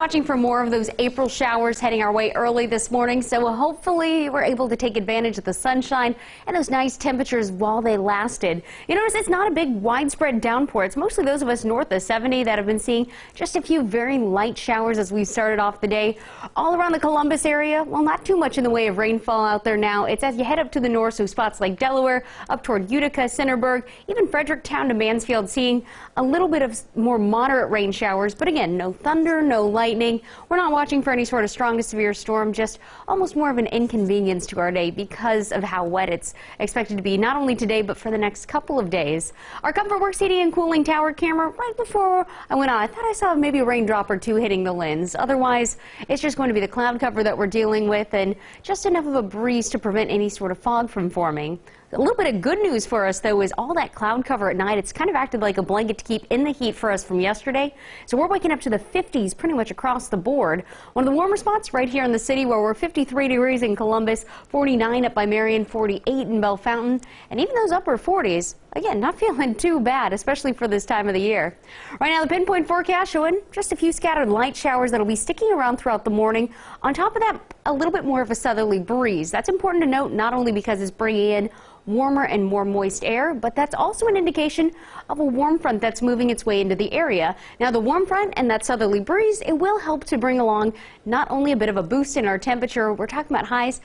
Watching for more of those April showers heading our way early this morning, so hopefully we're able to take advantage of the sunshine and those nice temperatures while they lasted. You notice it's not a big widespread downpour. It's mostly those of us north of 70 that have been seeing just a few very light showers as we started off the day. All around the Columbus area, well, not too much in the way of rainfall out there now. It's as you head up to the north, so spots like Delaware, up toward Utica, Centerburg, even Fredericktown to Mansfield seeing a little bit of more moderate rain showers, but again, no thunder, no lightning. We're not watching for any sort of strong to severe storm, just almost more of an inconvenience to our day because of how wet it's expected to be, not only today, but for the next couple of days. Our ComfortWorks heating and cooling tower camera, right before I went on, I thought I saw maybe a raindrop or two hitting the lens. Otherwise, it's just going to be the cloud cover that we're dealing with and just enough of a breeze to prevent any sort of fog from forming. A little bit of good news for us, though, is all that cloud cover at night. It's kind of acted like a blanket to keep in the heat for us from yesterday. So we're waking up to the 50s pretty much across the board. One of the warmer spots right here in the city where we're 53 degrees in Columbus, 49 up by Marion, 48 in Bell Fountain, and even those upper 40s. Again, not feeling too bad, especially for this time of the year. Right now, the pinpoint forecast showing just a few scattered light showers that'll be sticking around throughout the morning. On top of that, a little bit more of a southerly breeze. That's important to note, not only because it's bringing in warmer and more moist air, but that's also an indication of a warm front that's moving its way into the area. Now, the warm front and that southerly breeze, it will help to bring along not only a bit of a boost in our temperature, we're talking about highs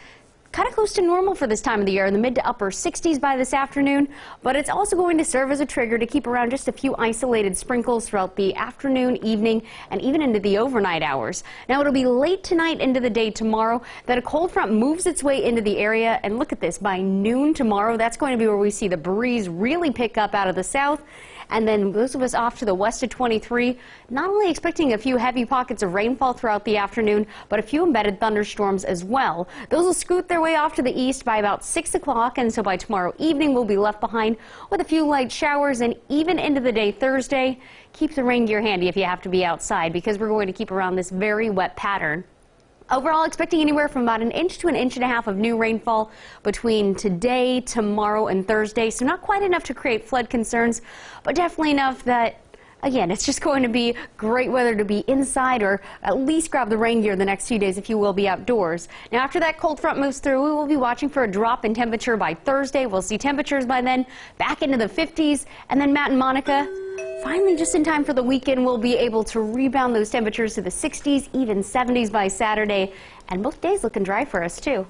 kind of close to normal for this time of the year in the mid to upper 60s by this afternoon, but it's also going to serve as a trigger to keep around just a few isolated sprinkles throughout the afternoon, evening, and even into the overnight hours. Now, it'll be late tonight into the day tomorrow that a cold front moves its way into the area, and look at this, by noon tomorrow, that's going to be where we see the breeze really pick up out of the south. And then those of us off to the west of 23, not only expecting a few heavy pockets of rainfall throughout the afternoon, but a few embedded thunderstorms as well. Those will scoot their way off to the east by about 6 o'clock, and so by tomorrow evening we'll be left behind with a few light showers, and even into the day Thursday. Keep the rain gear handy if you have to be outside, because we're going to keep around this very wet pattern. Overall, expecting anywhere from about 1 inch to 1.5 inches of new rainfall between today, tomorrow, and Thursday. So not quite enough to create flood concerns, but definitely enough that, again, it's just going to be great weather to be inside, or at least grab the rain gear the next few days if you will be outdoors. Now, after that cold front moves through, we will be watching for a drop in temperature by Thursday. We'll see temperatures by then back into the 50s, and then Matt and Monica, finally, just in time for the weekend, we'll be able to rebound those temperatures to the 60s, even 70s by Saturday, and both days looking dry for us, too.